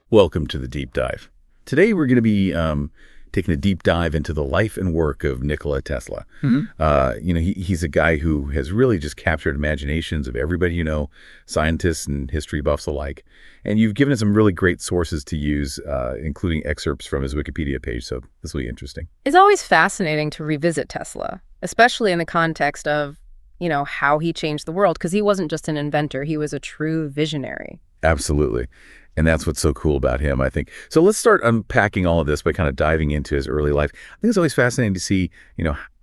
Welcome to the deep dive. Today we're going to be taking a deep dive into the life and work of Nikola Tesla. He's a guy who has really just captured imaginations of everybody scientists and history buffs alike. And you've given us some really great sources to use, including excerpts from his Wikipedia page, so this will be interesting. It's always fascinating to revisit Tesla, especially in the context of, how he changed the world, because he wasn't just an inventor, he was a true visionary. Absolutely. And that's what's so cool about him, I think. So let's start unpacking all of this by kind of diving into his early life. I think it's always fascinating to see,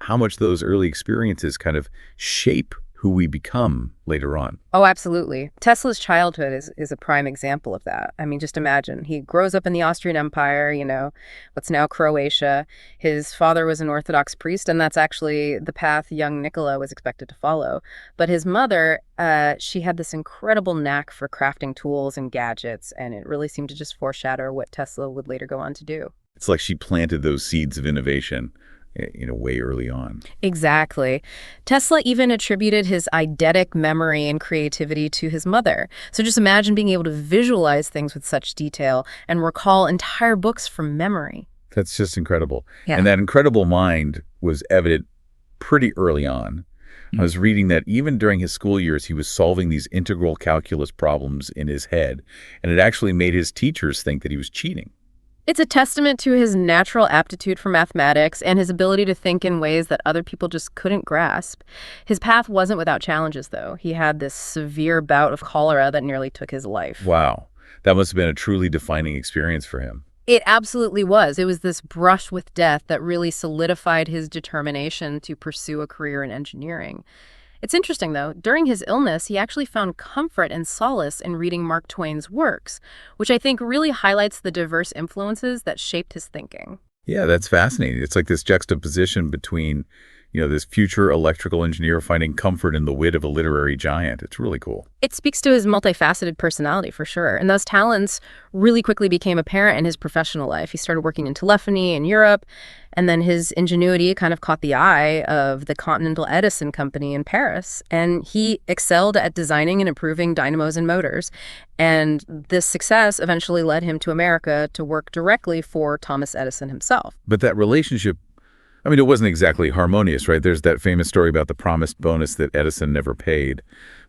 how much those early experiences kind of shape who we become later on. Oh, absolutely. Tesla's childhood is a prime example of that. I mean, just imagine. He grows up in the Austrian Empire, what's now Croatia. His father was an Orthodox priest, and that's actually the path young Nikola was expected to follow. But his mother, she had this incredible knack for crafting tools and gadgets, and it really seemed to just foreshadow what Tesla would later go on to do. It's like she planted those seeds of innovation way early on. Exactly. Tesla even attributed his eidetic memory and creativity to his mother. So just imagine being able to visualize things with such detail and recall entire books from memory. That's just incredible. Yeah. And that incredible mind was evident pretty early on. I was reading that even during his school years, he was solving these integral calculus problems in his head, and it actually made his teachers think that he was cheating. It's a testament to his natural aptitude for mathematics and his ability to think in ways that other people just couldn't grasp. His path wasn't without challenges, though. He had this severe bout of cholera that nearly took his life. Wow. That must have been a truly defining experience for him. It absolutely was. It was this brush with death that really solidified his determination to pursue a career in engineering. It's interesting, though, during his illness, he actually found comfort and solace in reading Mark Twain's works, which I think really highlights the diverse influences that shaped his thinking. Yeah, that's fascinating. It's like this juxtaposition between, this future electrical engineer finding comfort in the wit of a literary giant. It's really cool. It speaks to his multifaceted personality, for sure. And those talents really quickly became apparent in his professional life. He started working in telephony in Europe, and then his ingenuity kind of caught the eye of the Continental Edison Company in Paris. And he excelled at designing and improving dynamos and motors. And this success eventually led him to America to work directly for Thomas Edison himself. But that relationship, it wasn't exactly harmonious, right? There's that famous story about the promised bonus that Edison never paid,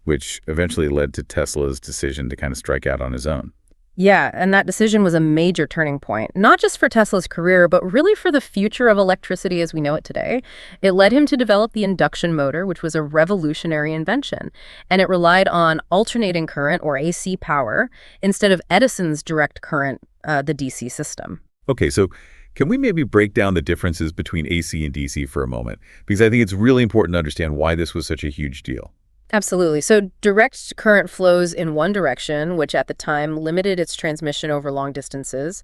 which eventually led to Tesla's decision to kind of strike out on his own. Yeah, and that decision was a major turning point, not just for Tesla's career, but really for the future of electricity as we know it today. It led him to develop the induction motor, which was a revolutionary invention, and it relied on alternating current, or AC power, instead of Edison's direct current, the DC system. Okay, so can we maybe break down the differences between AC and DC for a moment? Because I think it's really important to understand why this was such a huge deal. Absolutely. So direct current flows in one direction, which at the time limited its transmission over long distances.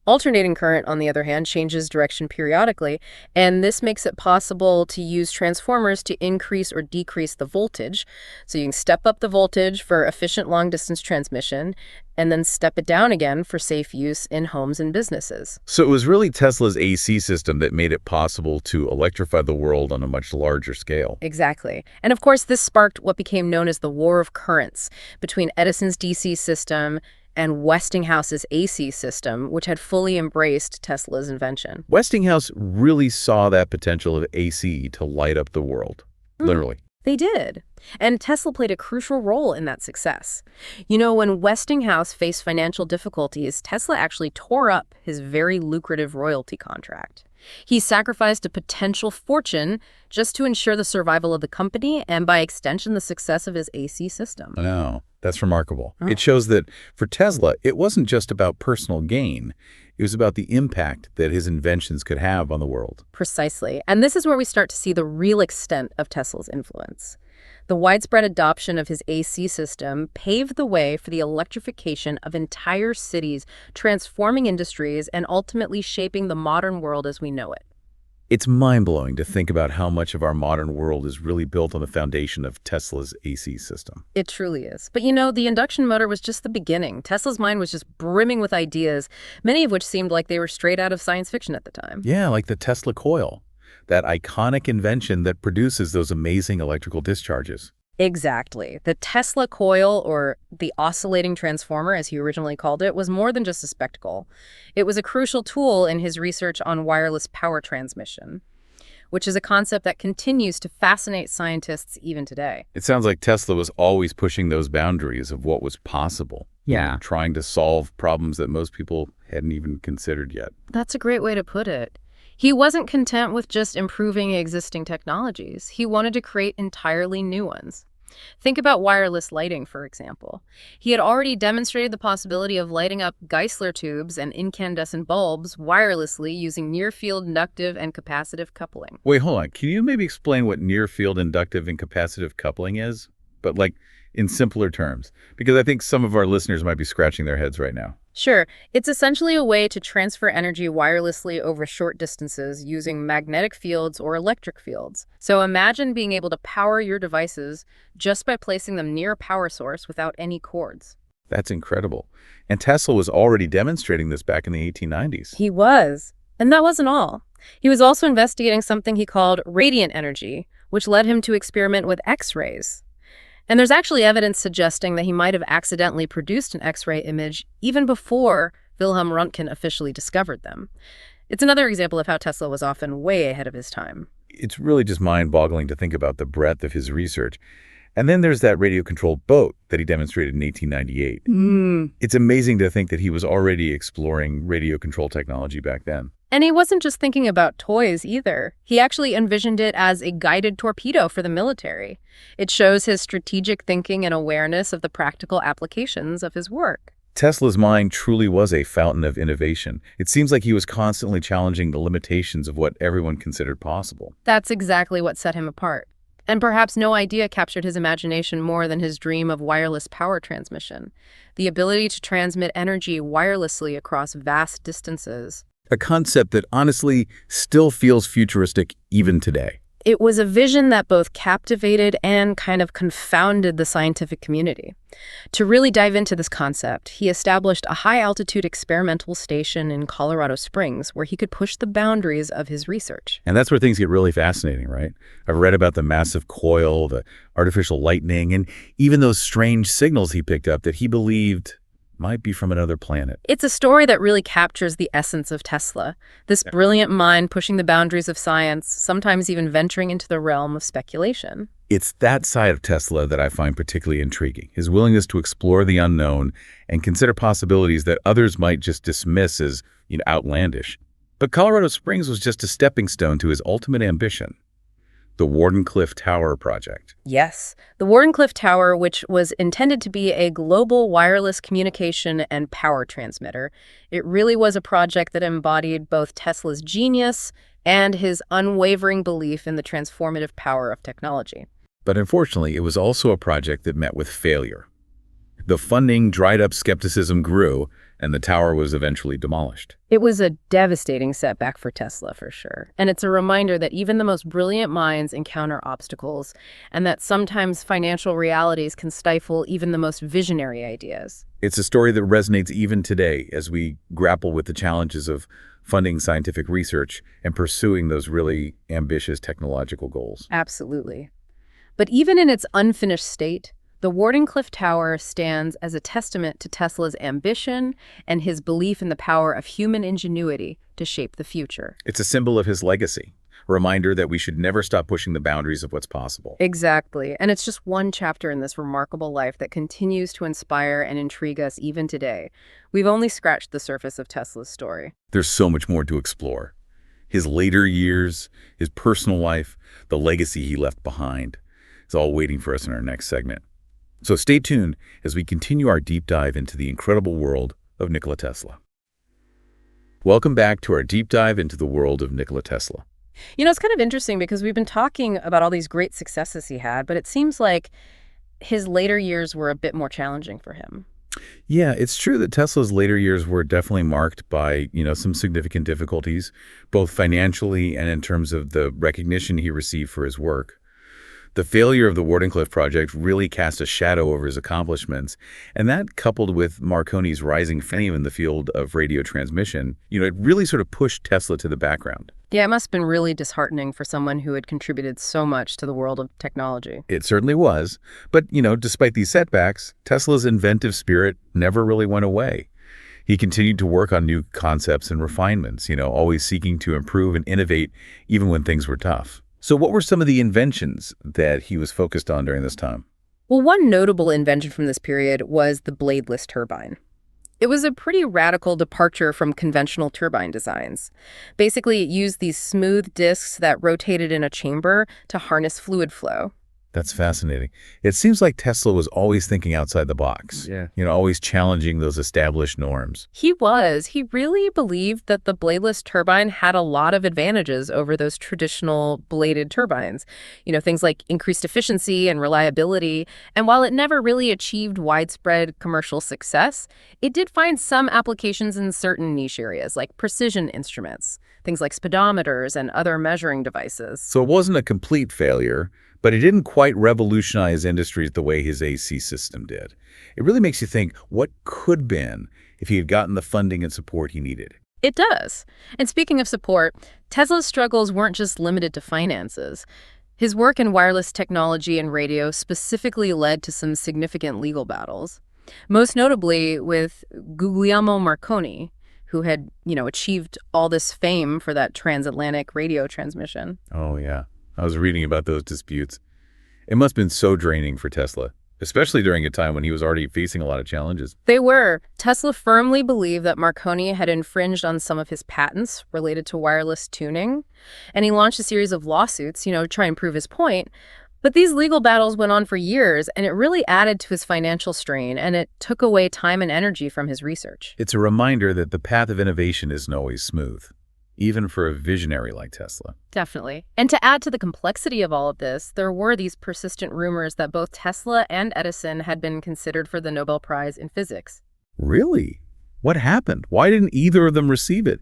Alternating current, on the other hand, changes direction periodically, and this makes it possible to use transformers to increase or decrease the voltage. So you can step up the voltage for efficient long-distance transmission, and then step it down again for safe use in homes and businesses. So it was really Tesla's AC system that made it possible to electrify the world on a much larger scale. Exactly. And of course, this sparked what became known as the War of Currents between Edison's DC system and Westinghouse's AC system, which had fully embraced Tesla's invention. Westinghouse really saw that potential of AC to light up the world, literally. They did. And Tesla played a crucial role in that success. When Westinghouse faced financial difficulties, Tesla actually tore up his very lucrative royalty contract. He sacrificed a potential fortune just to ensure the survival of the company and, by extension, the success of his AC system. No, that's remarkable. Oh. It shows that for Tesla, it wasn't just about personal gain. It was about the impact that his inventions could have on the world. Precisely. And this is where we start to see the real extent of Tesla's influence. The widespread adoption of his AC system paved the way for the electrification of entire cities, transforming industries, and ultimately shaping the modern world as we know it. It's mind-blowing to think about how much of our modern world is really built on the foundation of Tesla's AC system. It truly is. But the induction motor was just the beginning. Tesla's mind was just brimming with ideas, many of which seemed like they were straight out of science fiction at the time. Yeah, like the Tesla coil, that iconic invention that produces those amazing electrical discharges. Exactly. The Tesla coil, or the oscillating transformer, as he originally called it, was more than just a spectacle. It was a crucial tool in his research on wireless power transmission, which is a concept that continues to fascinate scientists even today. It sounds like Tesla was always pushing those boundaries of what was possible. Yeah. Trying to solve problems that most people hadn't even considered yet. That's a great way to put it. He wasn't content with just improving existing technologies. He wanted to create entirely new ones. Think about wireless lighting, for example. He had already demonstrated the possibility of lighting up Geissler tubes and incandescent bulbs wirelessly using near-field inductive and capacitive coupling. Wait, hold on. Can you maybe explain what near-field inductive and capacitive coupling is? But like in simpler terms, because I think some of our listeners might be scratching their heads right now. Sure. It's essentially a way to transfer energy wirelessly over short distances using magnetic fields or electric fields. So imagine being able to power your devices just by placing them near a power source without any cords. That's incredible. And Tesla was already demonstrating this back in the 1890s. He was. And that wasn't all. He was also investigating something he called radiant energy, which led him to experiment with X-rays. And there's actually evidence suggesting that he might have accidentally produced an X-ray image even before Wilhelm Röntgen officially discovered them. It's another example of how Tesla was often way ahead of his time. It's really just mind-boggling to think about the breadth of his research. And then there's that radio-controlled boat that he demonstrated in 1898. It's amazing to think that he was already exploring radio-control technology back then. And he wasn't just thinking about toys either. He actually envisioned it as a guided torpedo for the military. It shows his strategic thinking and awareness of the practical applications of his work. Tesla's mind truly was a fountain of innovation. It seems like he was constantly challenging the limitations of what everyone considered possible. That's exactly what set him apart. And perhaps no idea captured his imagination more than his dream of wireless power transmission, the ability to transmit energy wirelessly across vast distances. A concept that honestly still feels futuristic even today. It was a vision that both captivated and kind of confounded the scientific community. To really dive into this concept, he established a high-altitude experimental station in Colorado Springs where he could push the boundaries of his research. And that's where things get really fascinating, right? I've read about the massive coil, the artificial lightning, and even those strange signals he picked up that he believed might be from another planet. It's a story that really captures the essence of Tesla, this brilliant mind pushing the boundaries of science, sometimes even venturing into the realm of speculation. It's that side of Tesla that I find particularly intriguing, his willingness to explore the unknown and consider possibilities that others might just dismiss as, outlandish. But Colorado Springs was just a stepping stone to his ultimate ambition, the Wardenclyffe Tower project. Yes, the Wardenclyffe Tower, which was intended to be a global wireless communication and power transmitter. It really was a project that embodied both Tesla's genius and his unwavering belief in the transformative power of technology. But unfortunately, it was also a project that met with failure. The funding dried up, skepticism grew, and the tower was eventually demolished. It was a devastating setback for Tesla, for sure. And it's a reminder that even the most brilliant minds encounter obstacles, and that sometimes financial realities can stifle even the most visionary ideas. It's a story that resonates even today as we grapple with the challenges of funding scientific research and pursuing those really ambitious technological goals. Absolutely. But even in its unfinished state, the Wardenclyffe Tower stands as a testament to Tesla's ambition and his belief in the power of human ingenuity to shape the future. It's a symbol of his legacy, a reminder that we should never stop pushing the boundaries of what's possible. Exactly. And it's just one chapter in this remarkable life that continues to inspire and intrigue us even today. We've only scratched the surface of Tesla's story. There's so much more to explore. His later years, his personal life, the legacy he left behind. It's all waiting for us in our next segment. So stay tuned as we continue our deep dive into the incredible world of Nikola Tesla. Welcome back to our deep dive into the world of Nikola Tesla. It's kind of interesting because we've been talking about all these great successes he had, but it seems like his later years were a bit more challenging for him. Yeah, it's true that Tesla's later years were definitely marked by, some significant difficulties, both financially and in terms of the recognition he received for his work. The failure of the Wardenclyffe project really cast a shadow over his accomplishments, and that, coupled with Marconi's rising fame in the field of radio transmission, it really sort of pushed Tesla to the background. Yeah, it must have been really disheartening for someone who had contributed so much to the world of technology. It certainly was. But, despite these setbacks, Tesla's inventive spirit never really went away. He continued to work on new concepts and refinements, always seeking to improve and innovate even when things were tough. So what were some of the inventions that he was focused on during this time? Well, one notable invention from this period was the bladeless turbine. It was a pretty radical departure from conventional turbine designs. Basically, it used these smooth disks that rotated in a chamber to harness fluid flow. That's fascinating. It seems like Tesla was always thinking outside the box. Yeah. Always challenging those established norms. He was. He really believed that the bladeless turbine had a lot of advantages over those traditional bladed turbines. Things like increased efficiency and reliability. And while it never really achieved widespread commercial success, it did find some applications in certain niche areas, like precision instruments, things like speedometers and other measuring devices. So it wasn't a complete failure, but it didn't quite revolutionize industries the way his AC system did. It really makes you think what could have been if he had gotten the funding and support he needed. It does. And speaking of support, Tesla's struggles weren't just limited to finances. His work in wireless technology and radio specifically led to some significant legal battles, most notably with Guglielmo Marconi, who had, achieved all this fame for that transatlantic radio transmission. Oh, yeah. I was reading about those disputes. It must have been so draining for Tesla, especially during a time when he was already facing a lot of challenges. They were. Tesla firmly believed that Marconi had infringed on some of his patents related to wireless tuning, and he launched a series of lawsuits, to try and prove his point. But these legal battles went on for years, and it really added to his financial strain, and it took away time and energy from his research. It's a reminder that the path of innovation isn't always smooth, even for a visionary like Tesla. Definitely. And to add to the complexity of all of this, there were these persistent rumors that both Tesla and Edison had been considered for the Nobel Prize in physics. Really? What happened? Why didn't either of them receive it?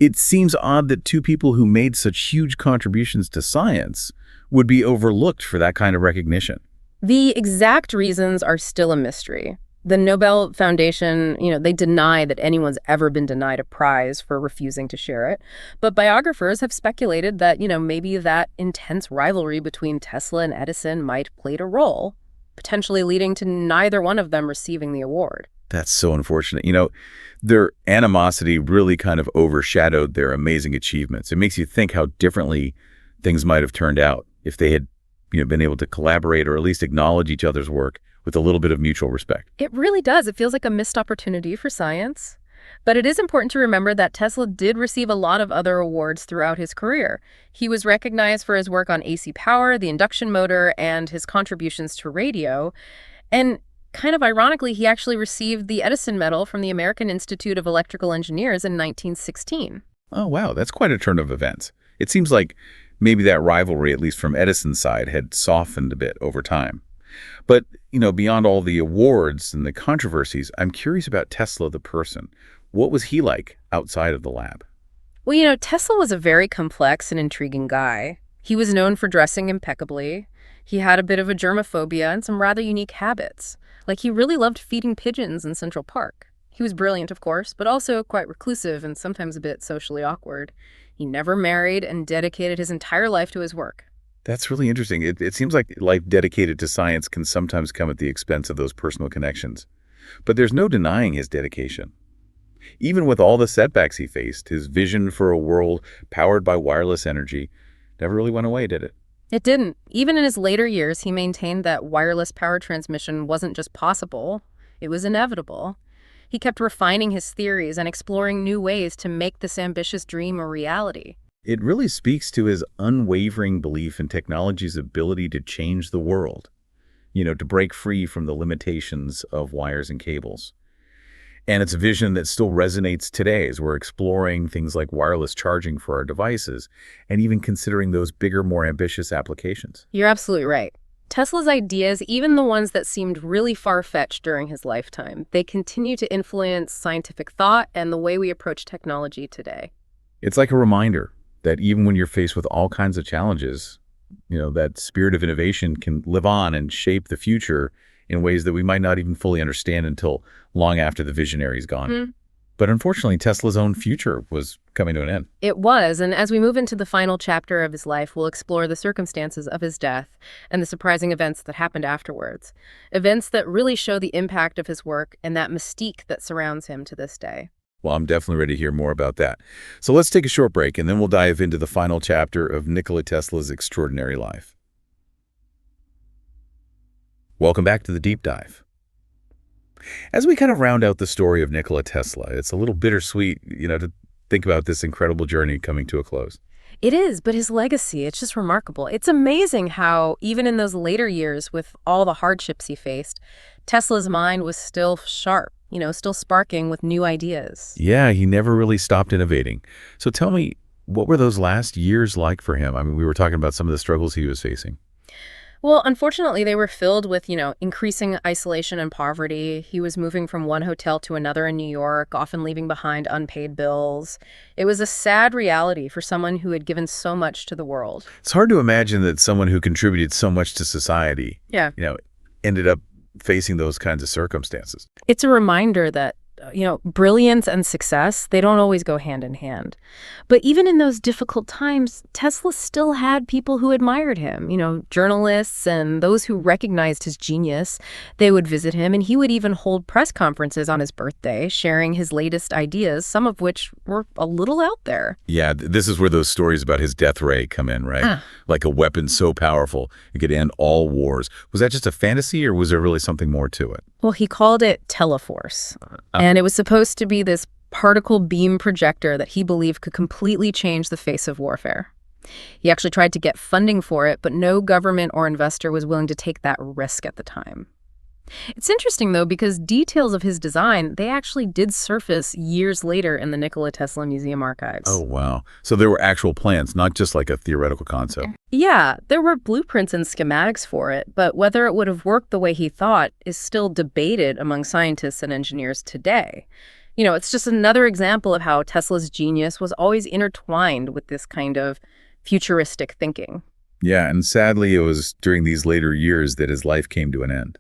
It seems odd that two people who made such huge contributions to science would be overlooked for that kind of recognition. The exact reasons are still a mystery. The Nobel Foundation, they deny that anyone's ever been denied a prize for refusing to share it. But biographers have speculated that, maybe that intense rivalry between Tesla and Edison might have played a role, potentially leading to neither one of them receiving the award. That's so unfortunate. Their animosity really kind of overshadowed their amazing achievements. It makes you think how differently things might have turned out if they had, been able to collaborate or at least acknowledge each other's work with a little bit of mutual respect. It really does. It feels like a missed opportunity for science. But it is important to remember that Tesla did receive a lot of other awards throughout his career. He was recognized for his work on AC power, the induction motor, and his contributions to radio. And kind of ironically, he actually received the Edison Medal from the American Institute of Electrical Engineers in 1916. Oh, wow. That's quite a turn of events. It seems like maybe that rivalry, at least from Edison's side, had softened a bit over time. But, beyond all the awards and the controversies, I'm curious about Tesla the person. What was he like outside of the lab? Well, Tesla was a very complex and intriguing guy. He was known for dressing impeccably. He had a bit of a germophobia and some rather unique habits. Like, he really loved feeding pigeons in Central Park. He was brilliant, of course, but also quite reclusive and sometimes a bit socially awkward. He never married and dedicated his entire life to his work. That's really interesting. It seems like life dedicated to science can sometimes come at the expense of those personal connections. But there's no denying his dedication. Even with all the setbacks he faced, his vision for a world powered by wireless energy never really went away, did it? It didn't. Even in his later years, he maintained that wireless power transmission wasn't just possible, it was inevitable. He kept refining his theories and exploring new ways to make this ambitious dream a reality. It really speaks to his unwavering belief in technology's ability to change the world, to break free from the limitations of wires and cables. And it's a vision that still resonates today as we're exploring things like wireless charging for our devices and even considering those bigger, more ambitious applications. You're absolutely right. Tesla's ideas, even the ones that seemed really far-fetched during his lifetime, they continue to influence scientific thought and the way we approach technology today. It's like a reminder that even when you're faced with all kinds of challenges, that spirit of innovation can live on and shape the future in ways that we might not even fully understand until long after the visionary's gone. But unfortunately, Tesla's own future was coming to an end. It was, and as we move into the final chapter of his life, we'll explore the circumstances of his death and the surprising events that happened afterwards. Events that really show the impact of his work and that mystique that surrounds him to this day. Well, I'm definitely ready to hear more about that. So let's take a short break, and then we'll dive into the final chapter of Nikola Tesla's extraordinary life. Welcome back to the Deep Dive. As we kind of round out the story of Nikola Tesla, it's a little bittersweet, to think about this incredible journey coming to a close. It is, but his legacy, it's just remarkable. It's amazing how, even in those later years, with all the hardships he faced, Tesla's mind was still sharp, still sparking with new ideas. Yeah, he never really stopped innovating. So tell me, what were those last years like for him? I mean, we were talking about some of the struggles he was facing. Well, unfortunately, they were filled with, increasing isolation and poverty. He was moving from one hotel to another in New York, often leaving behind unpaid bills. It was a sad reality for someone who had given so much to the world. It's hard to imagine that someone who contributed so much to society, Yeah. Ended up facing those kinds of circumstances. It's a reminder that, brilliance and success, they don't always go hand in hand. But even in those difficult times, Tesla still had people who admired him, journalists and those who recognized his genius. They would visit him, and he would even hold press conferences on his birthday, sharing his latest ideas, some of which were a little out there. Yeah, this is where those stories about his death ray come in, right? Like a weapon so powerful, it could end all wars. Was that just a fantasy, or was there really something more to it? Well, he called it Teleforce, and it was supposed to be this particle beam projector that he believed could completely change the face of warfare. He actually tried to get funding for it, but no government or investor was willing to take that risk at the time. It's interesting, though, because details of his design, they actually did surface years later in the Nikola Tesla Museum archives. Oh, wow. So there were actual plans, not just like a theoretical concept. Yeah, there were blueprints and schematics for it, but whether it would have worked the way he thought is still debated among scientists and engineers today. It's just another example of how Tesla's genius was always intertwined with this kind of futuristic thinking. Yeah, and sadly, it was during these later years that his life came to an end,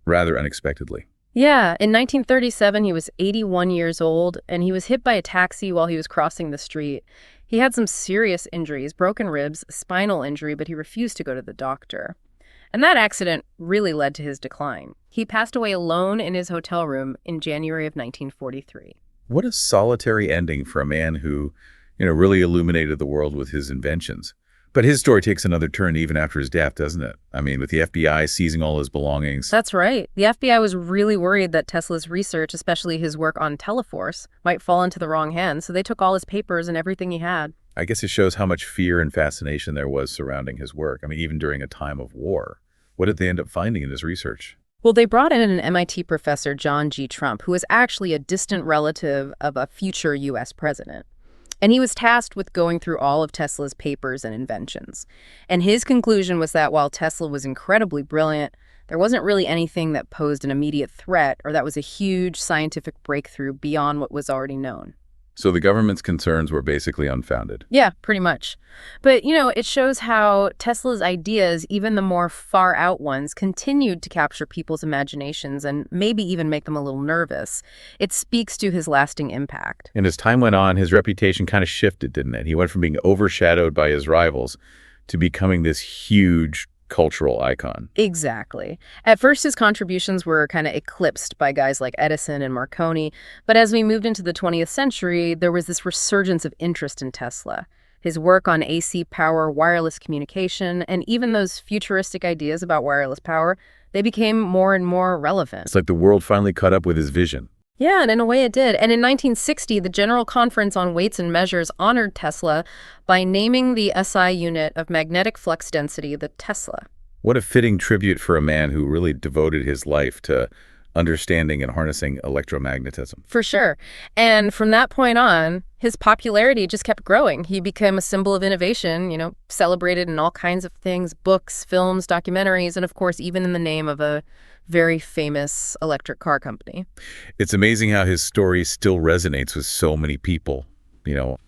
rather unexpectedly. Yeah, in 1937, he was 81 years old, and he was hit by a taxi while he was crossing the street. He had some serious injuries, broken ribs, a spinal injury, but he refused to go to the doctor. And that accident really led to his decline. He passed away alone in his hotel room in January of 1943. What a solitary ending for a man who, really illuminated the world with his inventions. But his story takes another turn even after his death, doesn't it? I mean, with the FBI seizing all his belongings. That's right. The FBI was really worried that Tesla's research, especially his work on Teleforce, might fall into the wrong hands, so they took all his papers and everything he had. I guess it shows how much fear and fascination there was surrounding his work. I mean, even during a time of war. What did they end up finding in his research? Well, they brought in an MIT professor, John G. Trump, who was actually a distant relative of a future U.S. president. And he was tasked with going through all of Tesla's papers and inventions. And his conclusion was that while Tesla was incredibly brilliant, there wasn't really anything that posed an immediate threat or that was a huge scientific breakthrough beyond what was already known. So the government's concerns were basically unfounded. Yeah, pretty much. But, it shows how Tesla's ideas, even the more far-out ones, continued to capture people's imaginations and maybe even make them a little nervous. It speaks to his lasting impact. And as time went on, his reputation kind of shifted, didn't it? He went from being overshadowed by his rivals to becoming this huge cultural icon. Exactly. At first, his contributions were kind of eclipsed by guys like Edison and Marconi, but as we moved into the 20th century, there was this resurgence of interest in Tesla. His work on AC power, wireless communication, and even those futuristic ideas about wireless power, they became more and more relevant. It's like the world finally caught up with his vision. Yeah, and in a way it did. And in 1960, the General Conference on Weights and Measures honored Tesla by naming the SI unit of magnetic flux density the Tesla. What a fitting tribute for a man who really devoted his life to understanding and harnessing electromagnetism. For sure. And from that point on, his popularity just kept growing. He became a symbol of innovation, celebrated in all kinds of things, books, films, documentaries, and of course, even in the name of a very famous electric car company. It's amazing how his story still resonates with so many people,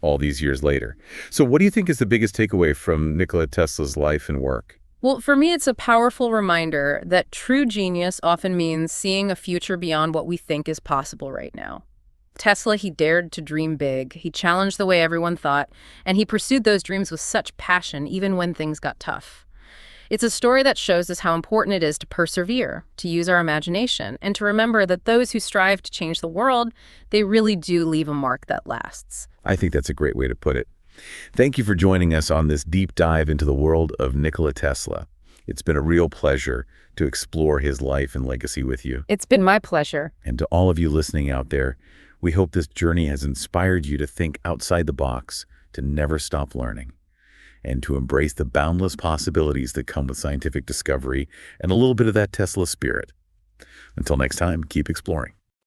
all these years later. So what do you think is the biggest takeaway from Nikola Tesla's life and work? Well, for me, it's a powerful reminder that true genius often means seeing a future beyond what we think is possible right now. Tesla, he dared to dream big. He challenged the way everyone thought, and he pursued those dreams with such passion, even when things got tough. It's a story that shows us how important it is to persevere, to use our imagination, and to remember that those who strive to change the world, they really do leave a mark that lasts. I think that's a great way to put it. Thank you for joining us on this deep dive into the world of Nikola Tesla. It's been a real pleasure to explore his life and legacy with you. It's been my pleasure. And to all of you listening out there, we hope this journey has inspired you to think outside the box, to never stop learning, and to embrace the boundless possibilities that come with scientific discovery and a little bit of that Tesla spirit. Until next time, keep exploring.